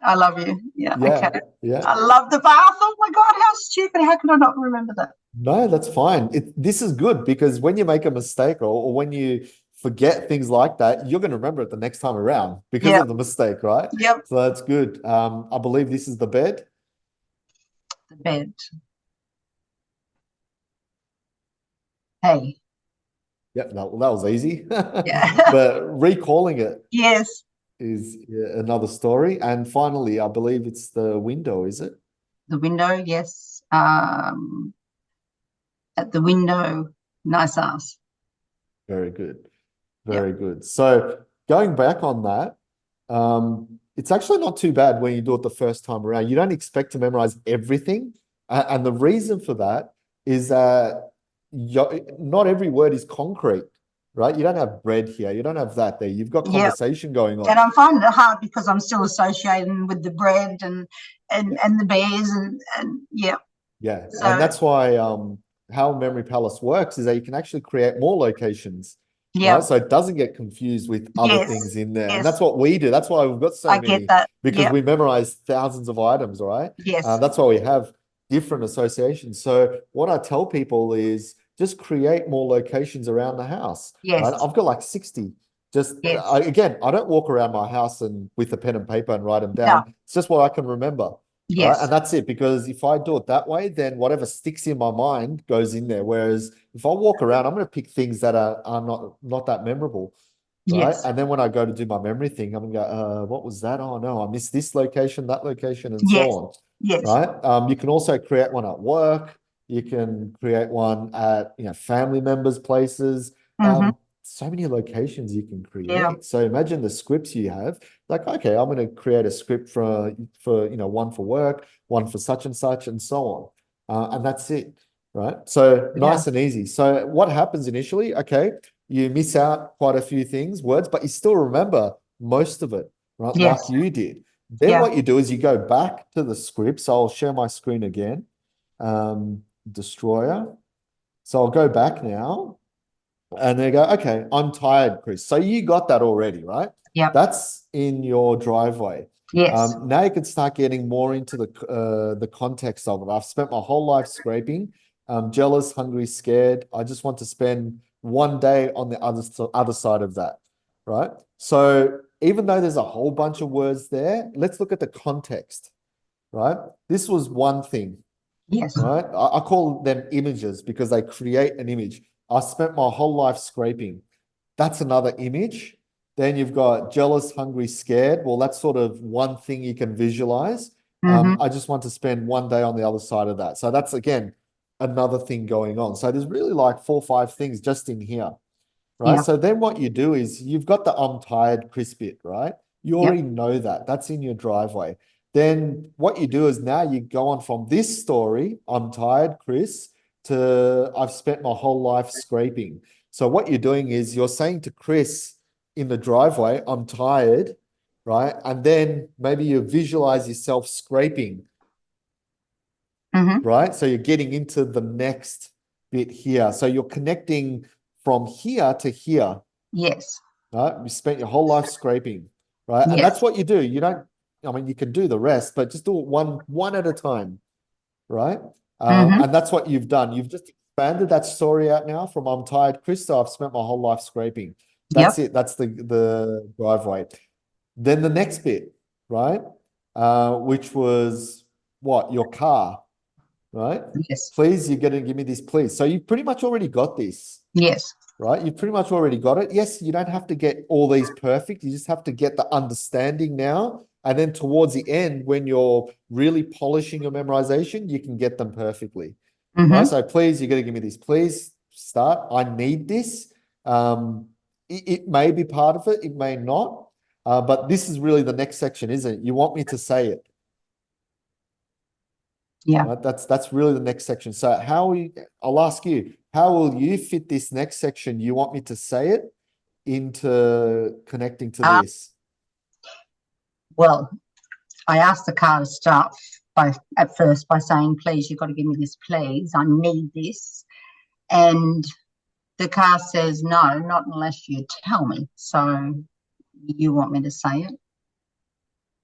I love you. Yeah. Yeah, Okay. yeah. I love the bath. Oh my God, how stupid. How could I not remember that? No, that's fine. This is good because when you make a mistake or when you forget things like that, you're going to remember it the next time around because Yep. of the mistake, right? Yep. So that's good. I believe this is the bed. The bed. Hey. Yep, that was easy. Yeah. But recalling it Yes. is another story. And finally, I believe it's the window, is it? The window. Yes. At the window. Nice ass. Very good. Yep. Very good. So going back on that, it's actually not too bad when you do it the first time around. You don't expect to memorize everything. And the reason for that is that not every word is concrete, right? You don't have bread here. You don't have that there. You've got Yep. conversation going on. And I'm finding it hard because I'm still associating with the bread and Yeah. and the bears and yeah. Yeah. So And that's why how Memory Palace works is that you can actually create more locations. yeah. Right. So it doesn't get confused with other Yes. things in there. And Yes. that's what we do. That's why we've got so I get many, that. because Yep. we memorize thousands of items, right? Yes. That's why we have different associations. So what I tell people is just create more locations around the house. Yes. Right. I've got like 60. Just Yes. again, I don't walk around my house and with a pen and paper and write them No. down. It's just what I can remember. Right. Yes. And that's it. Because if I do it that way, then whatever sticks in my mind goes in there. Whereas if I walk around, I'm going to pick things that are not that memorable. Right. Yes. And then when I go to do my memory thing, I'm going to go, what was that? Oh no, I missed this location, that location, and so Yes. on. Yes. Right. You can also create one at work. You can create one at, family members' places. Mm-hmm. So many locations you can create. Yeah. So imagine the scripts you have. Like, okay, I'm going to create a script for one for work, one for such and such, and so on. And that's it, right? So nice and easy. So what happens initially? Okay, you miss out quite a few things, words, but you still remember most of it, right? Yes. Like you did. Then what you do is you go back to the script. So I'll share my screen again. Destroyer. So I'll go back now. And they go, okay, I'm tired, Chris. So you got that already, right? Yeah. That's in your driveway. Yes. Now you can start getting more into the context of it. I've spent my whole life scraping. I'm jealous, hungry, scared. I just want to spend one day on the other side of that, right? So even though there's a whole bunch of words there, let's look at the context, right? This was one thing. Yes. right? I call them images because they create an image. I spent my whole life scraping. That's another image. Then you've got jealous, hungry, scared. Well, that's sort of one thing you can visualize. Mm-hmm. I just want to spend one day on the other side of that. So that's again another thing going on. So there's really like 4 or 5 things just in here, right? Yeah. So then what you do is you've got the I'm tired, Chris bit, right? You Yep. already know that. That's in your driveway. Then what you do is now you go on from this story, I'm tired, Chris, to I've spent my whole life scraping. So what you're doing is you're saying to Chris in the driveway, I'm tired, right? And then maybe you visualize yourself scraping, Mm-hmm. right? So you're getting into the next bit here. So you're connecting from here to here, Yes. right? You spent your whole life scraping, right? And that's Yes. what you do. You don't, I mean, you can do the rest, but just do it one at a time, right? Mm-hmm. And that's what you've done. You've just expanded that story out now from I'm tired, Chris, so I've spent my whole life scraping. That's Yep. it. That's the driveway. Then the next bit, right? Which was what? Your car, right? Yes. Please, you're going to give me this, please. So you pretty much already got this, Yes. right? You've pretty much already got it. Yes, you don't have to get all these perfect. You just have to get the understanding now. And then towards the end, when you're really polishing your memorization, you can get them perfectly, right? Mm-hmm. So please, you're going to give me this. Please start. I need this. It may be part of it. It may not. But this is really the next section, isn't it? You want me to say it. Yeah. Right? That's really the next section. So I'll ask you, how will you fit this next section? You want me to say it into connecting to Uh, this? well, I asked the car to start at first by saying, please, you've got to give me this, please. I need this. And the car says, no, not unless you tell me. So you want me to say it?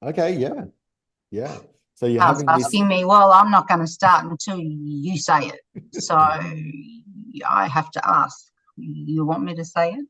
Okay, yeah, yeah. So you're Car's having this, asking me, well, I'm not going to start until you say it. So I have to ask, you want me to say it?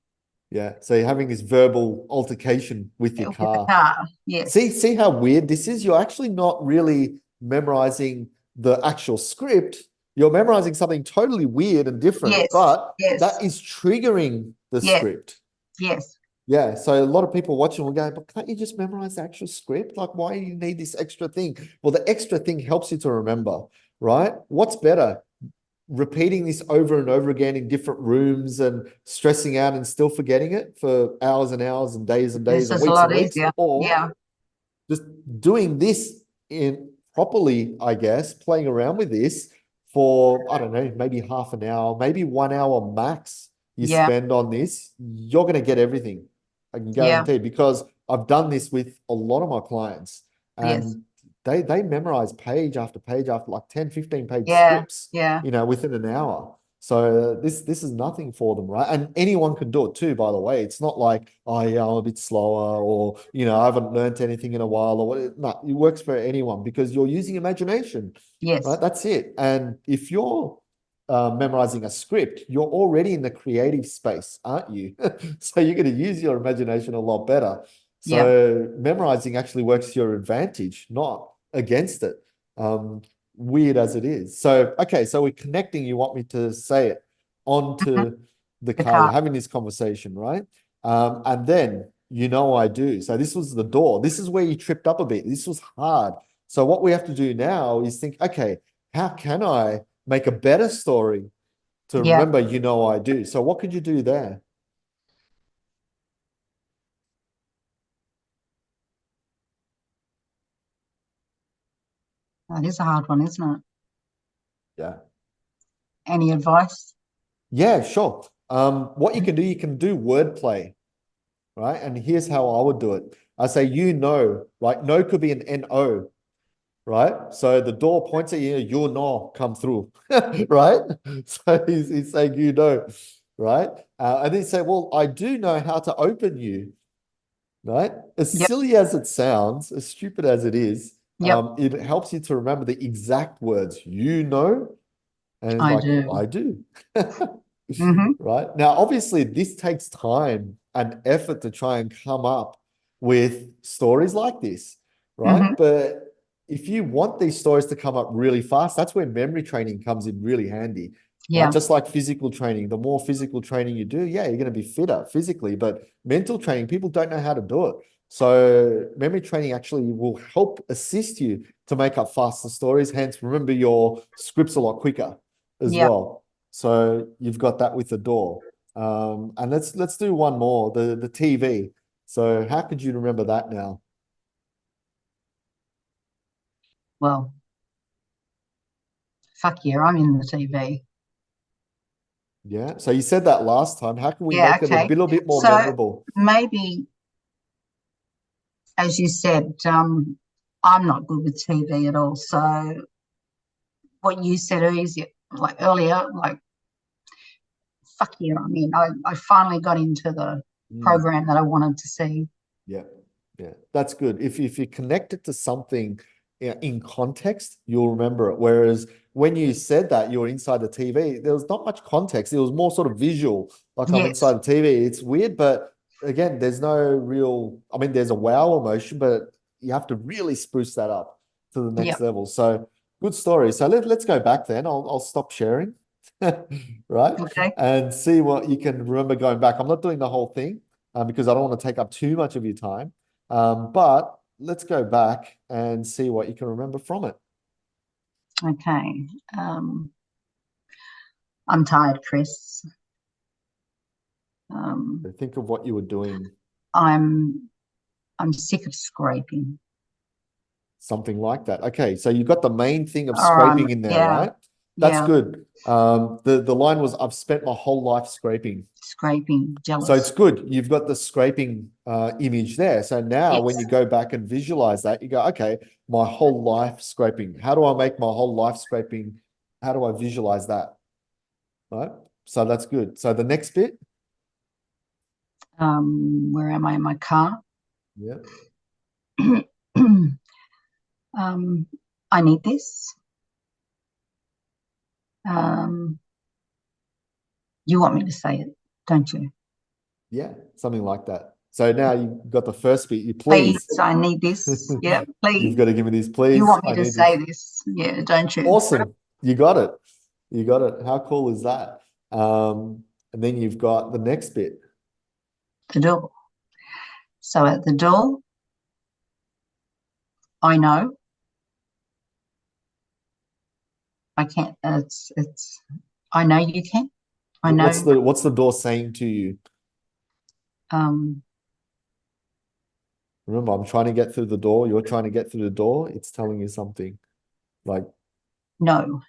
yeah. So you're having this verbal altercation with your With the car. car, yes. See how weird this is? You're actually not really memorizing the actual script. You're memorizing something totally weird and different, Yes, but that yes, is triggering the yes, script. yes, Yeah, so a lot of people watching will go, but can't you just memorize the actual script? Like, why do you need this extra thing? Well, the extra thing helps you to remember, right? What's better? Repeating this over and over again in different rooms and stressing out and still forgetting it for hours and hours and this days is a and lot weeks, easier. or Yeah, just doing this in properly, I guess, playing around with this for, I don't know, maybe half an hour, maybe 1 hour max you yeah, spend on this, you're going to get everything. I can yeah, guarantee because I've done this with a lot of my clients yes, and they memorize page after page after like 10, 15 page yeah, scripts, yeah, within an hour. So this is nothing for them, right? And anyone can do it too, by the way. It's not like, oh yeah, I'm a bit slower, or I haven't learned anything in a while, or what. No, it works for anyone because you're using imagination, yes, right? That's it. And if you're memorizing a script, you're already in the creative space, aren't you? So you're going to use your imagination a lot better. yeah, So memorizing actually works to your advantage, not against it. Um, Weird as it is. So, okay, so we're connecting, you want me to say it mhm, onto the the car. We're car, having this conversation, right? And then, I do. So this was the door. This is where you tripped up a bit. This was hard. So what we have to do now is think, okay, how can I make a better story to yeah. remember, I do? So what could you do there? That is a hard one, isn't it? Yeah. Any advice? Yeah, sure. What you can do wordplay, right? And here's how I would do it. I say, right? No could be an N-O, right? So the door points at you, you know, come through, right? So he's saying, right? And then say, well, I do know how to open you, right? As Yep, silly as it sounds, as stupid as it is, yep, it helps you to remember the exact words, and it's I like, do. I do. Mm-hmm, Right? Now, obviously, this takes time and effort to try and come up with stories like this, right? mm-hmm, But if you want these stories to come up really fast, that's where memory training comes in really handy. Yeah. Right? Just like physical training, the more physical training you do, yeah, you're going to be fitter physically, but mental training, people don't know how to do it. So memory training actually will help assist you to make up faster stories. Hence, remember your scripts a lot quicker as Yeah. well. So you've got that with the door. And let's do one more, the TV. So how could you remember that now? Well, fuck yeah, I'm in the TV. Yeah. So you said that last time. How can we Yeah, make it a okay. little bit more So memorable? maybe, as you said, I'm not good with TV at all. So what you said earlier, like, fuck yeah, I mean, I finally got into the program that I wanted to see. Yeah. Yeah. That's good. If you connect it to something in context, you'll remember it. Whereas when you said that you were inside the TV, there was not much context. It was more sort of visual, like I'm Yes. inside the TV. It's weird, but again, there's no real, I mean, there's a wow emotion, but you have to really spruce that up to the next Yep. level. So good story. So let's go back then. I'll stop sharing, right? Okay. And see what you can remember going back. I'm not doing the whole thing because I don't want to take up too much of your time. But let's go back and see what you can remember from it. Okay. I'm tired, Chris. So think of what you were doing, I'm sick of scraping. something like that. Okay, so you got the main thing of All right. scraping in there, Yeah. right? That's Yeah. good. The line was, I've spent my whole life scraping. Scraping, jealous. So it's good. You've got the scraping image there. So now when Yes. you go back and visualize that, you go, okay, my whole life scraping. How do I make my whole life scraping? How do I visualize that? Right? So that's good. So the next bit. Where am I in my car? Yeah. I need this. You want me to say it, don't you? Yeah, something like that. So now you've got the first bit. You please. Please, I need this. Yeah, please. You've got to give me these, You please. want me I to need say this. this. Yeah, don't you? Awesome. You got it. You got it. How cool is that? And then you've got the next bit. The door. So at the door, I know. I can't. It's. I know you can. I know. What's the door saying to you? Remember, I'm trying to get through the door. You're trying to get through the door. It's telling you something like No.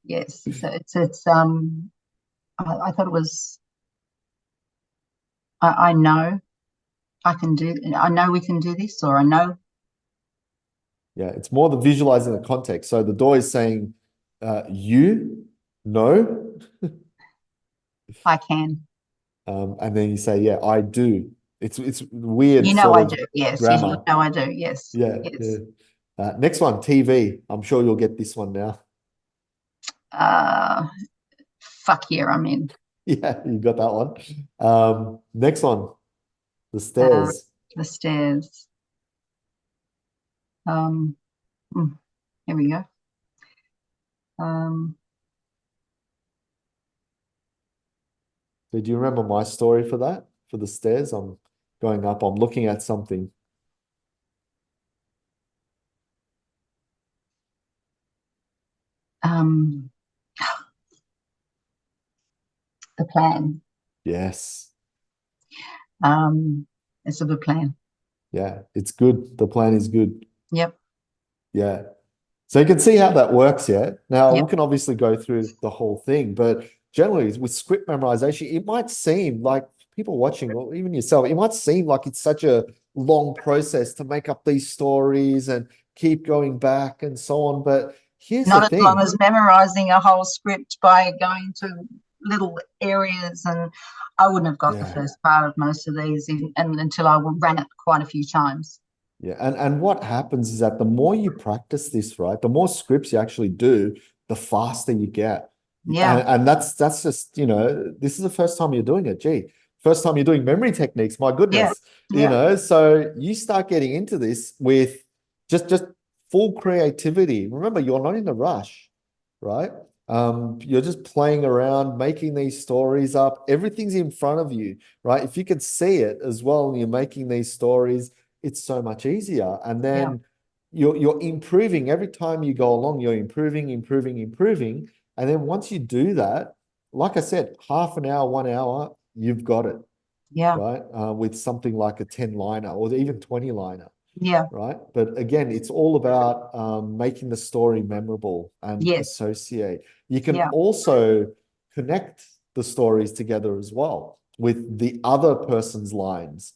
Yes. So it's I thought it was. I know. I can do. I know we can do this, or I know. Yeah, it's more the visualizing the context. So the door is saying, you know, I can. and then you say, yeah, I do. It's weird You know sort I of do. Yes. You grammar. know I do. Yes. Yeah, Yes. yeah. Next one, TV. I'm sure you'll get this one now. Fuck yeah, I'm in. Yeah, you got that one. Next one, the Uh, stairs. the stairs. Here we go. So do you remember my story for that? For the stairs? I'm going up, I'm looking at something. The plan. Yes. It's a good plan. Yeah, it's good. The plan is good. Yep. Yeah. So you can see how that works, yeah? Now, Yep. we can obviously go through the whole thing, but generally with script memorization, it might seem like people watching, or even yourself, it might seem like it's such a long process to make up these stories and keep going back and so on. But here's Not the as thing. long as memorizing a whole script by going to little areas, and I wouldn't have got the first part of most of these and until I ran it quite a few times. Yeah, and what happens is that the more you practice this, right, the more scripts you actually do, the faster you get. Yeah. And that's just, this is the first time you're doing it. Gee, first time you're doing memory techniques, my goodness. Yeah. So you start getting into this with just full creativity. Remember, you're not in a rush, right? You're just playing around, making these stories up. Everything's in front of you, right? If you can see it as well, and you're making these stories, it's so much easier. And Yeah. then you're improving every time you go along. You're improving, improving, improving. And then once you do that, like I said, half an hour, 1 hour, you've got it, Yeah. right? With something like a 10-liner or even 20-liner, Yeah. right? But again, it's all about making the story memorable and Yes. associate. You can Yeah. also connect the stories together as well with the other person's lines,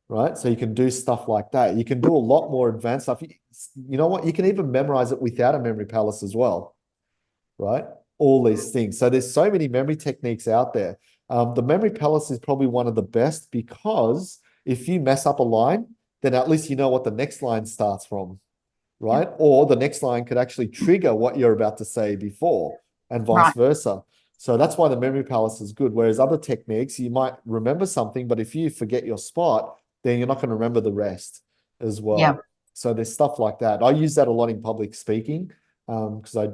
right? So you can do stuff like that. You can do a lot more advanced stuff. You know what? You can even memorize it without a memory palace as well, right? All these things. So there's so many memory techniques out there. The memory palace is probably one of the best because if you mess up a line, then at least you know what the next line starts from, Yeah. right? Or the next line could actually trigger what you're about to say before, and vice Right. versa. So that's why the memory palace is good. Whereas other techniques, you might remember something, but if you forget your spot, then you're not going to remember the rest as Yeah. well. So there's stuff like that. I use that a lot in public speaking because I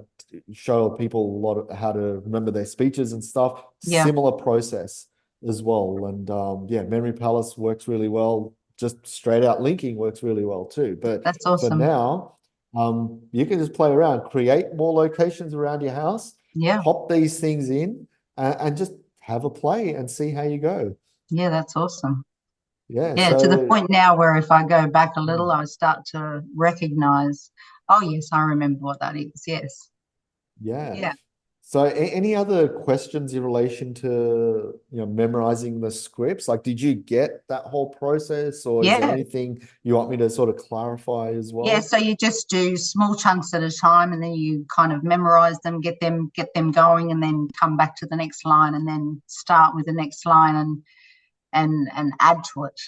show people a lot of how to remember their speeches and stuff. Yeah. Similar process as well. And yeah, memory palace works really well. Just straight out linking works really well too. But That's for awesome. now, you can just play around, create more locations around your house, Yeah. pop these things in, and just have a play and see how you go. Yeah, that's awesome. Yeah. Yeah, to the So point now where if I go back a little, mm, I start to recognize, oh, yes, I remember what that is. Yes. yeah. Yeah. So any other questions in relation to, memorizing the scripts? Like, did you get that whole process, or is there Yeah. anything you want me to sort of clarify as Yeah. well? So you just do small chunks at a time and then you kind of memorize them, get them going, and then come back to the next line and then start with the next line and add to it.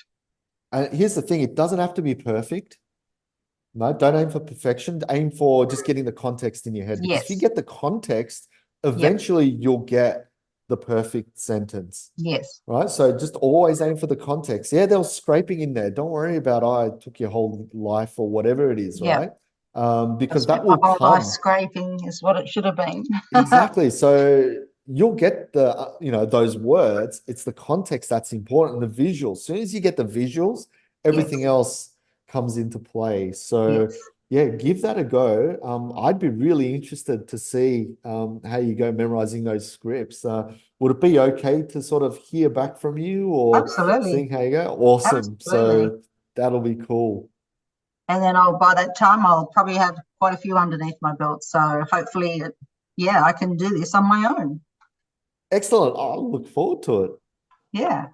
And here's the thing, it doesn't have to be perfect. No, don't aim for perfection. Aim for just getting the context in your head. Because if you Yes. get the context, Yep. eventually you'll get the perfect sentence, Yes. right? So just always aim for the context. Yeah, there was scraping in there. Don't worry about, oh, it took your whole life or whatever it is, Yep. right? I Because spent that my will whole life come. scraping is what it should have been. Exactly. So you'll get the, those words. It's the context that's important, and the visuals. As soon as you get the visuals, everything Yes. else comes into play. So Yes. yeah, give that a go. I'd be really interested to see how you go memorizing those scripts. Would it be okay to sort of hear back from you or Absolutely. seeing how you go? Awesome. Absolutely. So that'll be cool. And then by that time, I'll probably have quite a few underneath my belt. So hopefully, yeah, I can do this on my own. Excellent. I'll look forward to it. Yeah.